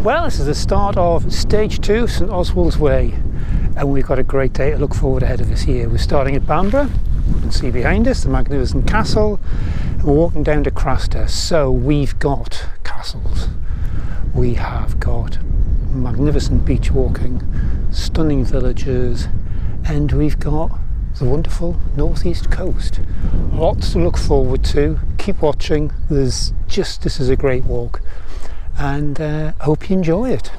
Well, this is the start of stage 2, St Oswald's Way, and we've got a great day to look forward ahead of us here. We're starting at Bamburgh. You can see behind us the magnificent castle, and we're walking down to Craster. So we've got castles, we have got magnificent beach walking, stunning villages, and we've got the wonderful northeast coast. Lots to look forward to. Keep watching. This is a great walk, and hope you enjoy it.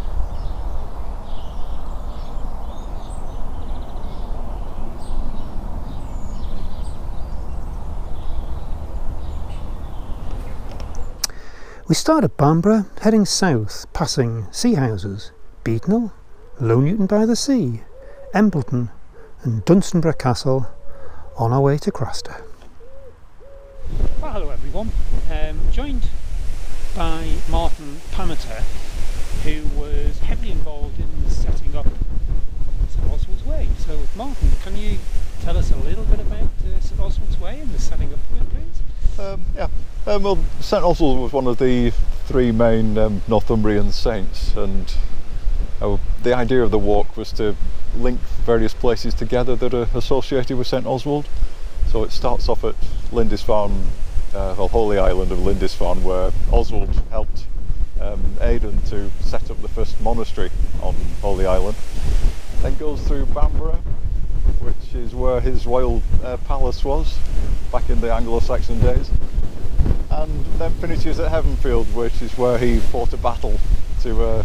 We start at Bamburgh, heading south, passing sea houses, Beadnell, Low Newton by the Sea, Embleton and Dunstanburgh Castle, on our way to Craster. Well, hello everyone. Joined by Martin Pameter, who was heavily involved in setting up St Oswald's Way. So Martin, can you tell us a little bit about St Oswald's Way and the setting up of it, please? Well, St Oswald was one of the three main Northumbrian saints, and the idea of the walk was to link various places together that are associated with St Oswald. So it starts off at Lindisfarne, Holy Island of Lindisfarne, where Oswald helped Aidan to set up the first monastery on Holy Island. Then goes through Bamburgh, which is where his royal palace was back in the Anglo-Saxon days, and then finishes at Heavenfield, which is where he fought a battle to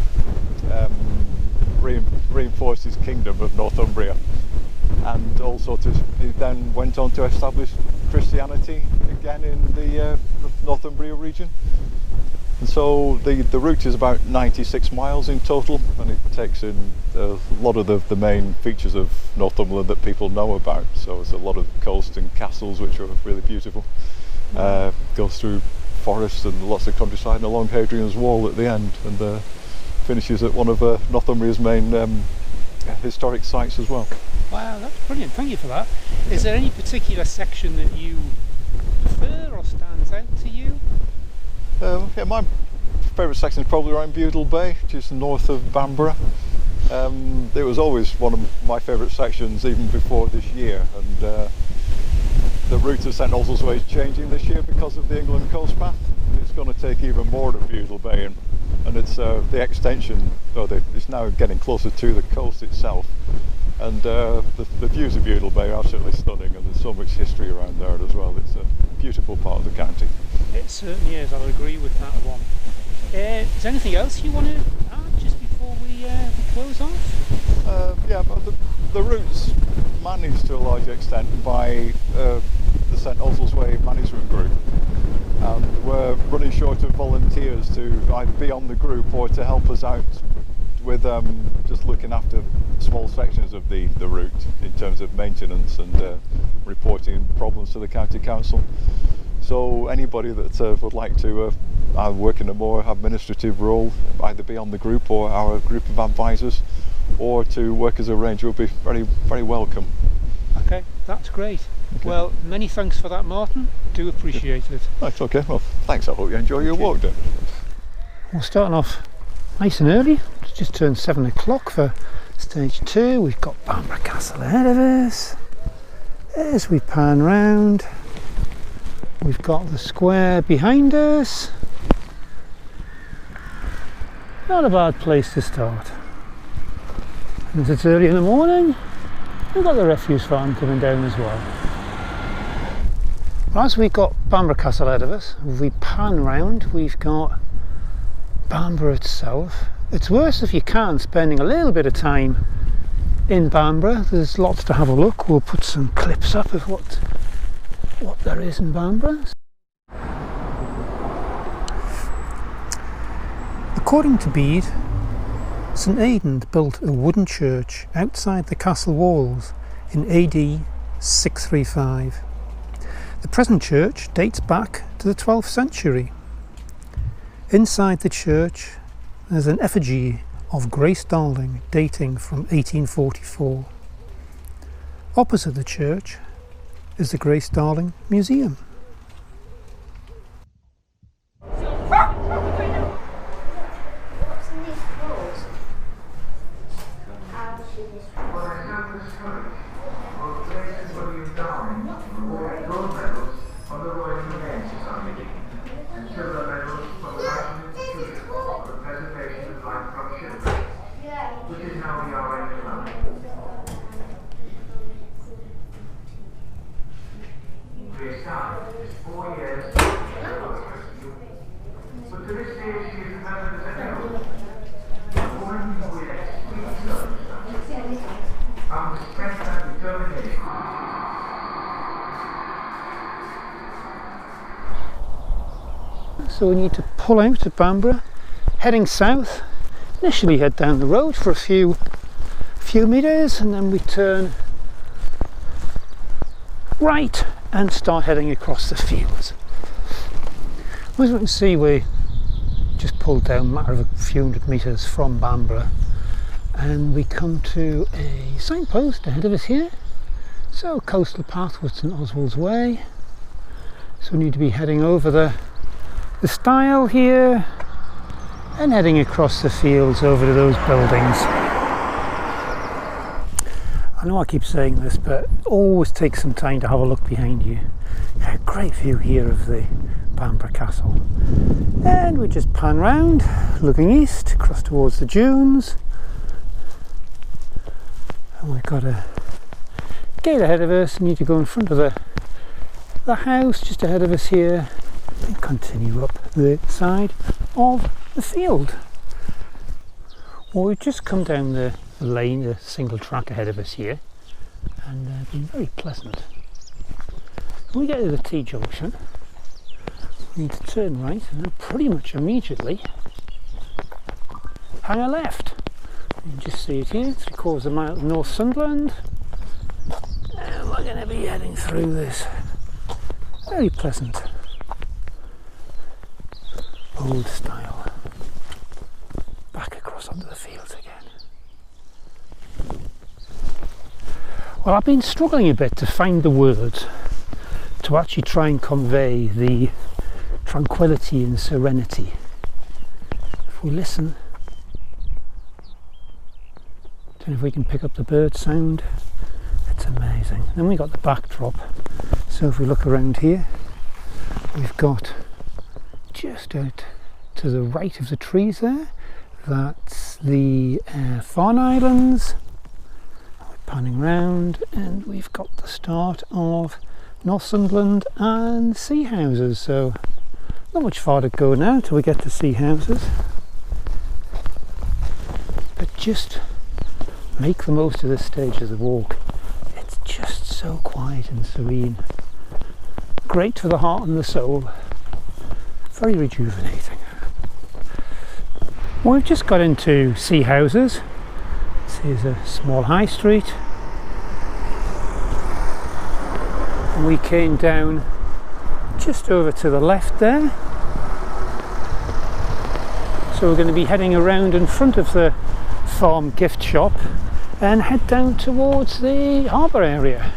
reinforce his kingdom of Northumbria, and also he then went on to establish Christianity again in the Northumbria region. And so the route is about 96 miles in total, and it takes in a lot of the main features of Northumberland that people know about. So there's a lot of coast and castles which are really beautiful. Goes through forests and lots of countryside and along Hadrian's Wall at the end, and finishes at one of Northumbria's main historic sites as well. Wow, that's brilliant, thank you for that. Is there any particular section that you prefer or stands out to you? My favourite section is probably around Beautiful Bay, which is north of Bamburgh. It was always one of my favourite sections even before this year, and the route of St Oswald's Way is changing this year because of the England Coast Path. It's going to take even more of Beautiful Bay in, and it's the extension, it's now getting closer to the coast itself, and the views of Beautiful Bay are absolutely stunning, and there's so much history around there as well. It's a beautiful part of the county. It certainly is, I'll agree with that one. Is there anything else you want to add just before we close off? But the route's managed to a large extent by the St Oswald's Way management group, and we're running short of volunteers to either be on the group or to help us out with just looking after small sections of the route in terms of maintenance and reporting problems to the county council. So anybody that would like to work in a more administrative role, either be on the group or our group of advisors, or to work as a ranger, will be very, very welcome. Okay, that's great. Okay. Well, many thanks for that, Martin. Do appreciate it. That's okay. Well, thanks. I hope you enjoy your walk then. We're starting off nice and early. It's just turned 7 o'clock for stage 2. We've got Bamburgh Castle ahead of us. As we pan round, we've got the square behind us. Not a bad place to start. And as it's early in the morning, we've got the refuse farm coming down as well. As we've got Bamburgh Castle ahead of us, if we pan round, we've got Bamburgh itself. It's worth, if you can, spending a little bit of time in Bamburgh. There's lots to have a look. We'll put some clips up of what there is in Bamburgh. According to Bede, St Aidan built a wooden church outside the castle walls in AD 635. The present church dates back to the 12th century. Inside the church there's an effigy of Grace Darling dating from 1844. Opposite the church is the Grace Darling Museum. So we need to pull out at Bamburgh, heading south. Initially head down the road for a few metres, and then we turn right and start heading across the fields. As you can see, we just pulled down a matter of a few hundred metres from Bamburgh, and we come to a signpost ahead of us here. So coastal path with St Oswald's Way. So we need to be heading over the stile here and heading across the fields over to those buildings. I know I keep saying this, but always take some time to have a look behind you. A great view here of the Bamburgh Castle. And we just pan round, looking east, across towards the dunes. And we've got a gate ahead of us. We need to go in front of the house just ahead of us here and continue up the side of the field. Well, we've just come down the lane, a single track ahead of us here, and been very pleasant. When we get to the T-junction, we need to turn right and then pretty much immediately hang a left. You can just see it here, 3/4 of a mile to Northumberland, and we're going to be heading through this very pleasant old style back across onto the fields again. Well, I've been struggling a bit to find the words to actually try and convey the tranquility and serenity. If we listen, and if we can pick up the bird sound, it's amazing. Then we got the backdrop. So if we look around here, we've got just out to the right of the trees there, that's the Farne Islands. We're panning round and we've got the start of Northumberland and Sea Houses. So not much far to go now till we get to Sea Houses, but just make the most of this stage of the walk. It's just so quiet and serene, great for the heart and the soul, very rejuvenating. Well, we've just got into Sea Houses. This is a small high street, and we came down just over to the left there. So we're going to be heading around in front of the farm gift shop and head down towards the harbour area.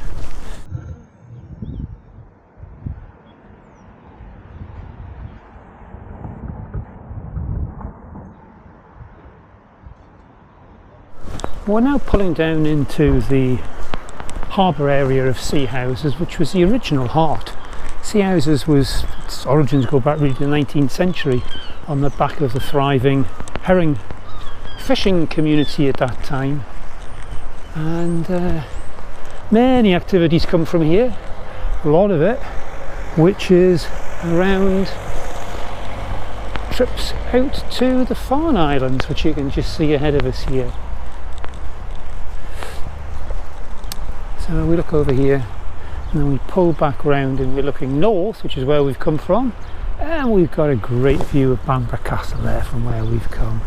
We're now pulling down into the harbour area of Sea Houses, which was the original heart. Sea Houses its origins go back really to the 19th century on the back of the thriving herring fishing community at that time. And many activities come from here, a lot of it, which is around trips out to the Farne Islands, which you can just see ahead of us here. So we look over here and then we pull back round and we're looking north, which is where we've come from, and we've got a great view of Bamburgh Castle there from where we've come.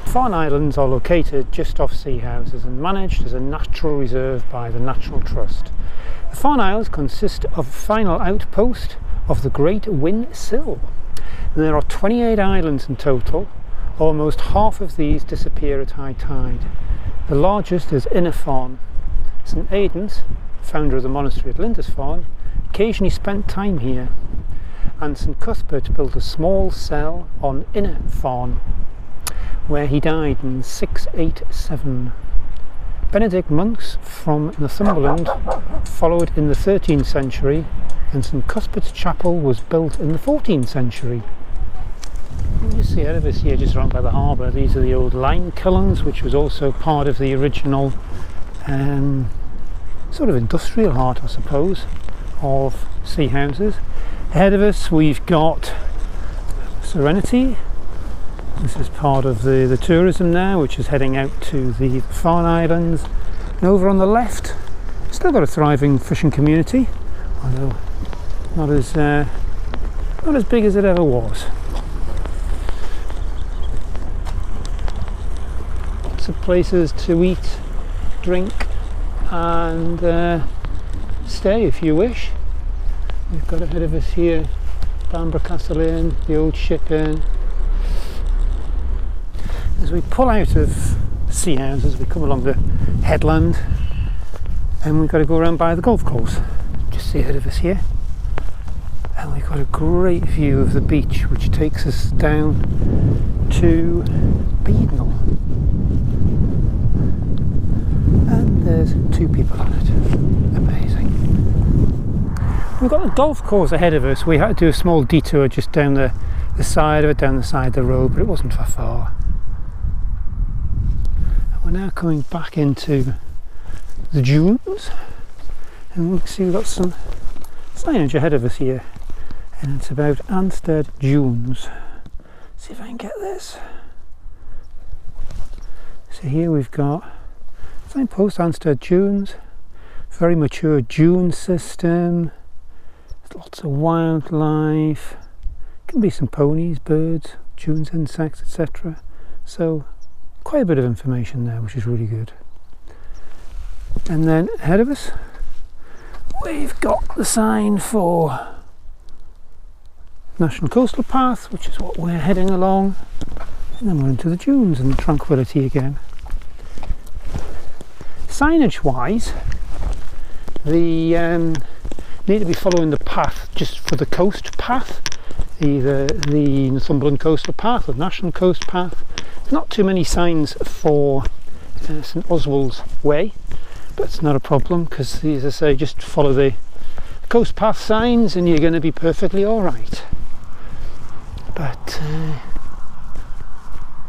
Farne Islands are located just off Sea Houses and managed as a natural reserve by the Natural Trust. The Farne Isles consist of a final outpost of the Great Whin Sill. And there are 28 islands in total. Almost half of these disappear at high tide. The largest is Inner Farne. St Aidan's, founder of the monastery at Lindisfarne, occasionally spent time here, and St Cuthbert built a small cell on Inner Farne, where he died in 687. Benedict monks from Northumberland followed in the 13th century, and St Cuthbert's chapel was built in the 14th century. You just see ahead of us here, just around by the harbour, these are the old lime kilns, which was also part of the original sort of industrial heart, I suppose, of Sea Houses. Ahead of us we've got Serenity. This is part of the tourism now, which is heading out to the Farne Islands. And over on the left, still got a thriving fishing community, although not as big as it ever was. Lots of places to eat, drink and stay if you wish. We've got ahead of us here Bamburgh Castle Inn, the old ship inn. As we pull out of Sea House, as we come along the headland, and we've got to go around by the golf course, just see ahead of us here. And we've got a great view of the beach, which takes us down to Beadnell. And there's 2 people on it. Amazing. We've got the golf course ahead of us. We had to do a small detour just down the side of it, down the side of the road, but it wasn't for far. And we're now coming back into the dunes, and we can see we've got some signage ahead of us here, and it's about Anstead Dunes. See if I can get this. So here we've got signpost Anstead Dunes, very mature dune system. Lots of wildlife, can be some ponies, birds, dunes, insects, etc. So quite a bit of information there, which is really good. And then ahead of us we've got the sign for National Coastal Path, which is what we're heading along, and then we're into the dunes and tranquility again. Signage wise, the need to be following the path just for the coast path, either the Northumberland Coastal Path or National Coast Path. Not too many signs for St Oswald's Way, but it's not a problem because, as I say, just follow the coast path signs and you're going to be perfectly alright. But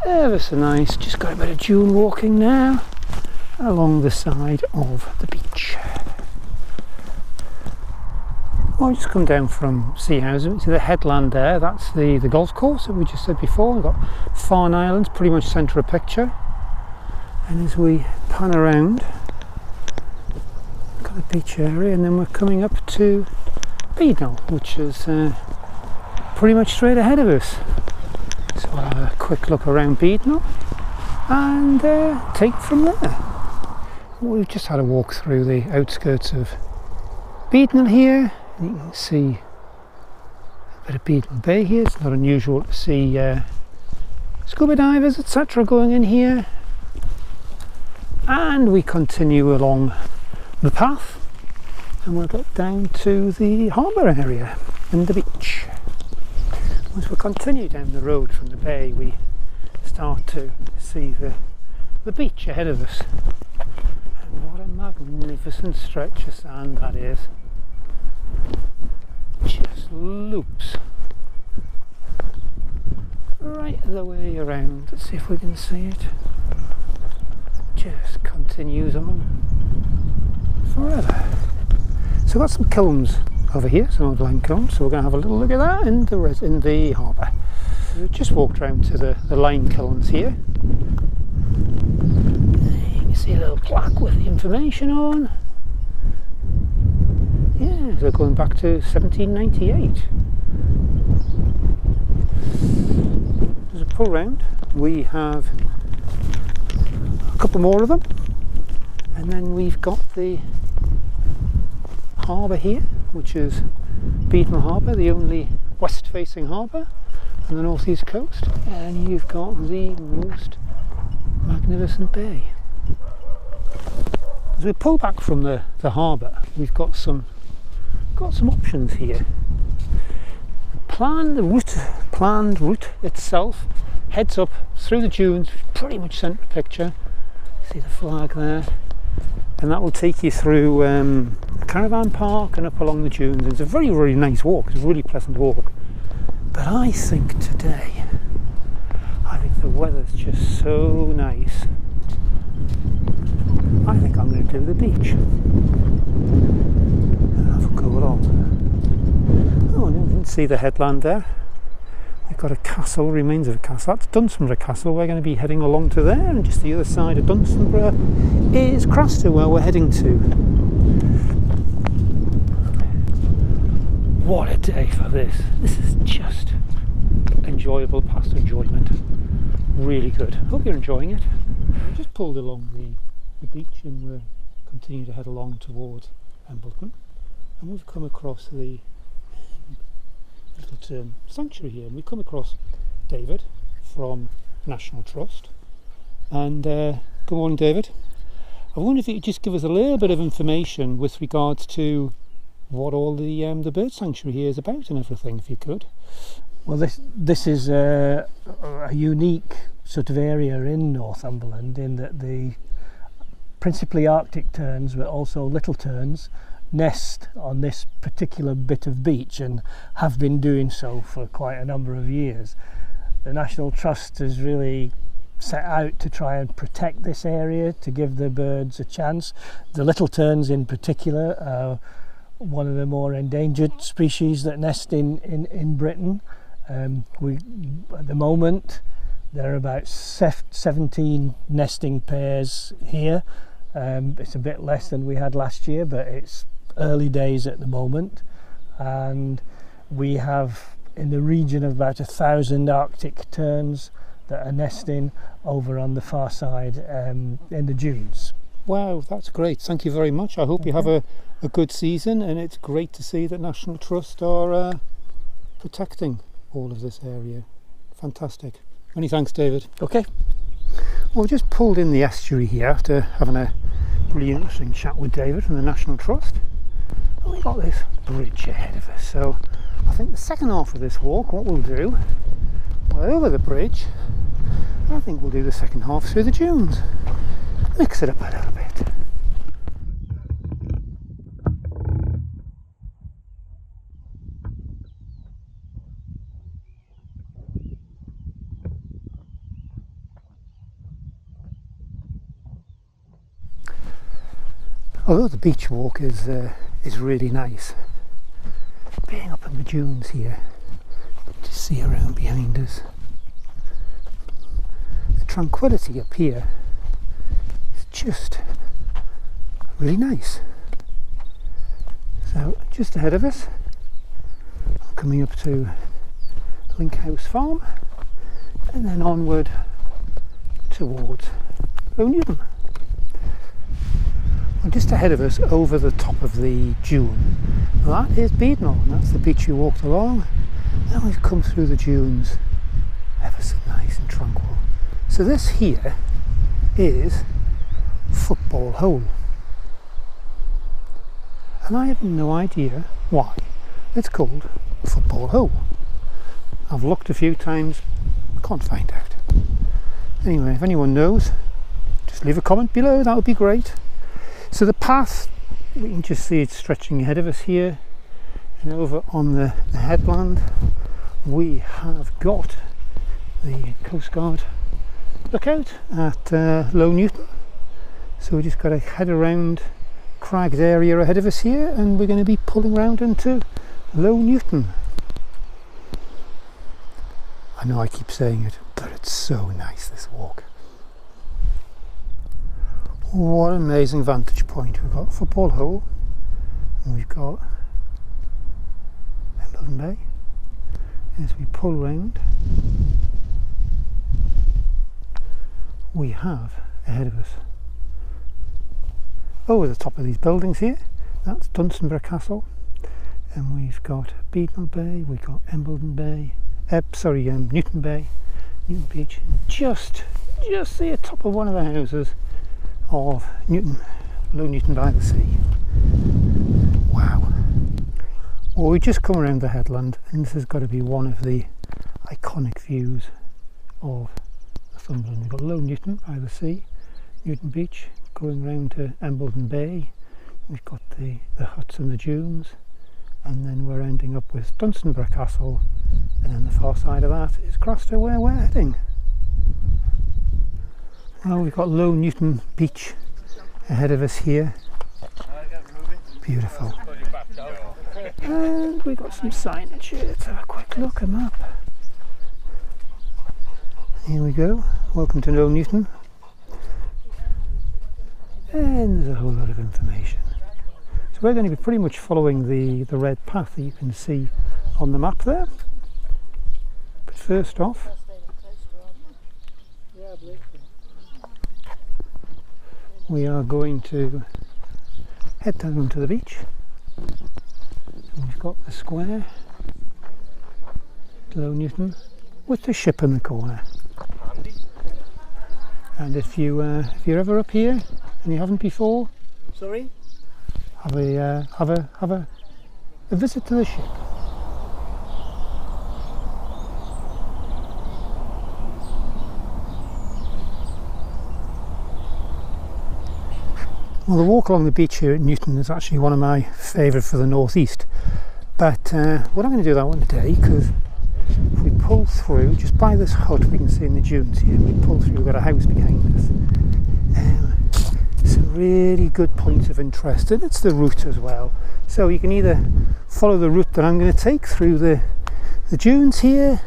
ever so nice, just got a bit of dune walking now along the side of the beach. I'll just come down from Sea House to the headland there. That's the golf course that we just said before. We've got Farne Islands pretty much centre of picture, and as we pan around, got the beach area, and then we're coming up to Beadnell, which is pretty much straight ahead of us. So I'll have a quick look around Beadnell and take it from there. We've just had a walk through the outskirts of Beadnell here. You can see a bit of Beadnell Bay here. It's not unusual to see scuba divers, etc. going in here. And we continue along the path and we'll get down to the harbour area and the beach. As we continue down the road from the bay, we start to see the beach ahead of us. And what a magnificent stretch of sand that is. Just loops right the way around. Let's see if we can see it. Just continues on forever. So we've got some kilns over here, some old lime kilns, so we're going to have a little look at that in the harbour. We've just walked round to the lime kilns here. You can see a little plaque with the information on. Yeah, they're going back to 1798. There's a pull round. We have a couple more of them, and then we've got the harbour here, which is Beadnell Harbour, the only west-facing harbour on the northeast coast, and you've got the most magnificent bay. As we pull back from the harbour, we've got some options here. The planned route itself heads up through the dunes, pretty much centre picture. See the flag there, and that will take you through a caravan park and up along the dunes. It's a very, very nice walk. It's a really pleasant walk. But I think today, the weather's just so nice. I think I'm going to do the beach and have a go along. Oh, you can see the headland there. We got a castle, remains of a castle. That's Dunstanburgh Castle. We're going to be heading along to there, and just the other side of Dunstanburgh is Craster, where we're heading to. What a day for this. This is just enjoyable past enjoyment. Really good. Hope you're enjoying it. We just pulled along the beach and we're continuing to head along towards Bamburgh, and we've come across the little sanctuary here, and we've come across David from National Trust. And good morning, David. I wonder if you could just give us a little bit of information with regards to what all the bird sanctuary here is about and everything, if you could. Well, this is a unique sort of area in Northumberland, in that the principally Arctic terns, but also little terns, nest on this particular bit of beach and have been doing so for quite a number of years. The National Trust has really set out to try and protect this area, to give the birds a chance. The little terns in particular are one of the more endangered species that nest in Britain. At the moment there are about 17 nesting pairs here. It's a bit less than we had last year, but it's early days at the moment, and we have in the region of about 1,000 Arctic terns that are nesting over on the far side in the dunes. Wow, that's great. Thank you very much. I hope you have a good season, and it's great to see that National Trust are protecting all of this area. Fantastic. Many thanks, David. Okay. Well, we just pulled in the estuary here after having a really interesting chat with David from the National Trust. And we've got this bridge ahead of us. So I think the second half of this walk, what we'll do, we're over the bridge, and I think we'll do the second half through the dunes. Mix it up a little bit. Although the beach walk is really nice, being up in the dunes here, to see around behind us, the tranquility up here is just really nice. So just ahead of us, coming up to Link House Farm, and then onward towards Low Newton. And just ahead of us, over the top of the dune, that is Beadnell, and that's the beach we walked along. And we've come through the dunes, ever so nice and tranquil. So this here is Football Hole, and I have no idea why it's called Football Hole. I've looked a few times, can't find out. Anyway, if anyone knows, just leave a comment below, that would be great. So the path, we can just see it stretching ahead of us here, and over on the headland we have got the Coast Guard lookout at Low Newton. So we just got to head around Crags area ahead of us here, and we're going to be pulling round into Low Newton. I know I keep saying it, but it's so nice, this walk. What an amazing vantage point. We've got Football Hole, and we've got Embleton Bay. As we pull round, we have ahead of us, over the top of these buildings here, that's Dunstanburgh Castle, and we've got Beadnell Bay, we've got Embleton Bay, Newton Bay, Newton Beach, and just see the top of one of the houses of Newton, Low Newton by the sea. Wow. Well, we just come around the headland, and this has got to be one of the iconic views of Northumberland. We've got Low Newton by the sea, Newton Beach, going round to Embleton Bay. We've got the huts and the dunes, and then we're ending up with Dunstanburgh Castle, and then the far side of that is Craster, where we're heading. Well, we've got Low Newton Beach ahead of us here. Beautiful. And we've got some signage here. Let's have a quick look, a map. Here we go, welcome to Know Newton. And there's a whole lot of information. So we're going to be pretty much following the red path that you can see on the map there. But first off, we are going to head down to the beach. We've got the square, Know Newton, with the ship in the corner. And if you're ever up here and you haven't before, Sorry? have a visit to the ship. Well, the walk along the beach here at Newton is actually one of my favourite for the northeast. But we're not going to do that one today, because if we pull through, just by this hut we can see in the dunes here, we pull through, we've got a house behind us. Some really good points of interest, and it's the route as well. So you can either follow the route that I'm going to take through the dunes here,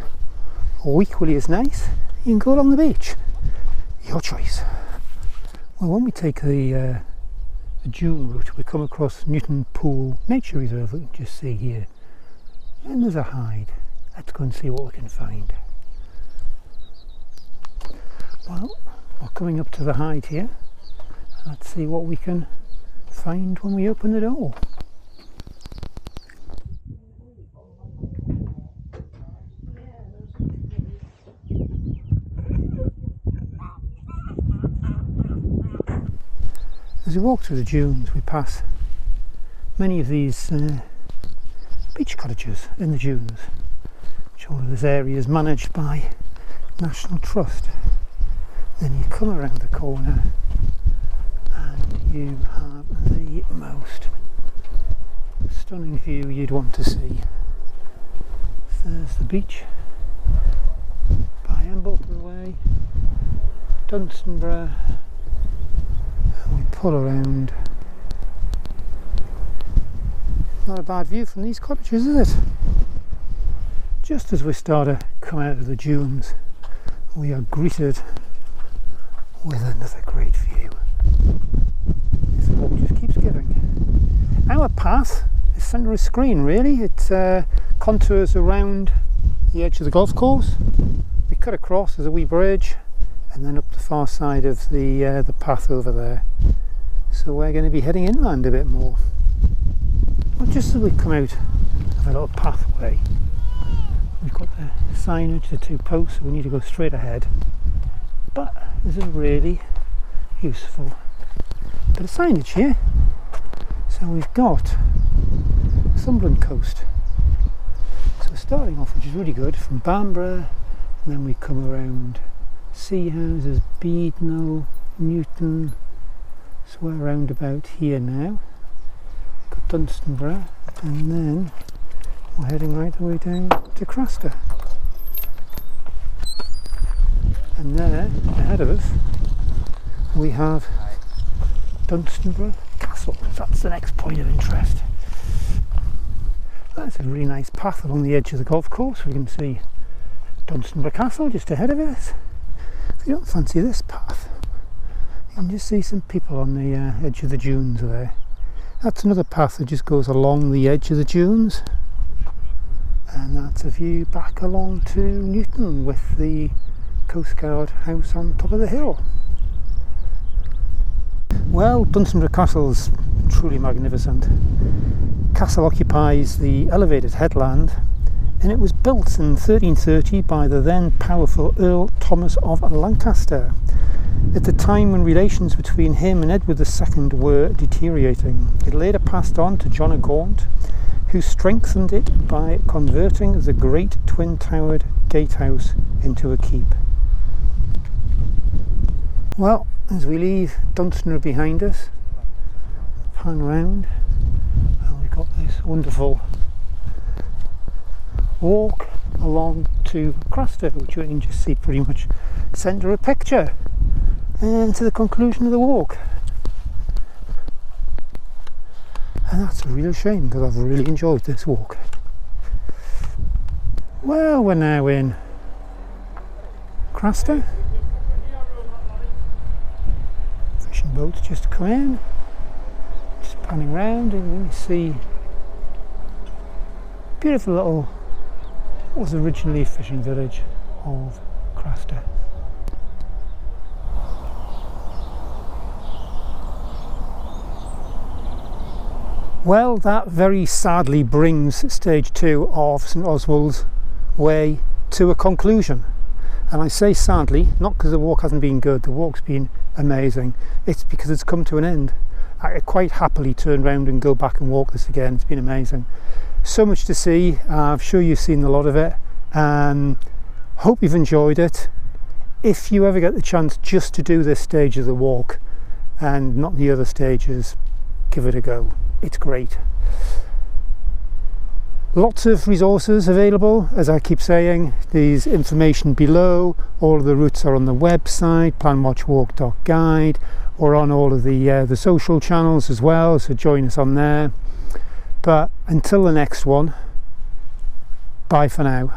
or equally as nice, you can go along the beach. Your choice. Well, when we take the dune route, we come across Newton Pool Nature Reserve, we can just see here. And there's a hide. Let's go and see what we can find. Well, we're coming up to the hide here. Let's see what we can find when we open the door. As we walk through the dunes, we pass many of these beach cottages in the dunes. All of this area is managed by National Trust. Then you come around the corner and you have the most stunning view you'd want to see. There's the beach by Embleton Way, Dunstanburgh, and we pull around. Not a bad view from these cottages, is it? Just as we start to come out of the dunes, we are greeted with another great view. This walk just keeps going. Our path is centre of screen, really. It contours around the edge of the golf course. We cut across, there's a wee bridge, and then up the far side of the path over there. So we're going to be heading inland a bit more. Well, just as we come out of a little pathway, we've got the signage, the two posts, so we need to go straight ahead. But there's a really useful bit of signage here. So we've got Northumberland coast. So we're starting off, which is really good, from Bamburgh, and then we come around Sea Houses, Beadnell, Newton. So we're around about here now. Got Dunstanburgh, and then we're heading right the way down to Craster. And there, ahead of us, we have Dunstanburgh Castle. That's the next point of interest. That's a really nice path along the edge of the golf course. We can see Dunstanburgh Castle just ahead of us. If you don't fancy this path, you can just see some people on the edge of the dunes there. That's another path that just goes along the edge of the dunes. And that's a view back along to Newton with the Coast Guard house on top of the hill. Well, Dunstanburgh Castle is truly magnificent. Castle occupies the elevated headland, and it was built in 1330 by the then powerful Earl Thomas of Lancaster, at the time when relations between him and Edward II were deteriorating. It later passed on to John of Gaunt, who strengthened it by converting the great twin-towered gatehouse into a keep. Well, as we leave Dunstanburgh behind us, pan round, and we've got this wonderful walk along to Craster, which we can just see pretty much centre of picture, and to the conclusion of the walk. And that's a real shame, because I've really enjoyed this walk. Well, we're now in Craster. Fishing boats just come in, just panning round, and you see beautiful little, what was originally a fishing village of Craster. Well, that very sadly brings stage 2 of St Oswald's Way to a conclusion. And I say sadly, not because the walk hasn't been good, the walk's been amazing, it's because it's come to an end. I quite happily turn around and go back and walk this again. It's been amazing. So much to see. I'm sure you've seen a lot of it. Hope you've enjoyed it. If you ever get the chance just to do this stage of the walk and not the other stages, give it a go. It's great. Lots of resources available, as I keep saying. There's information below. All of the routes are on the website, planwatchwalk.guide. We're on all of the social channels as well, so join us on there. But until the next one, bye for now.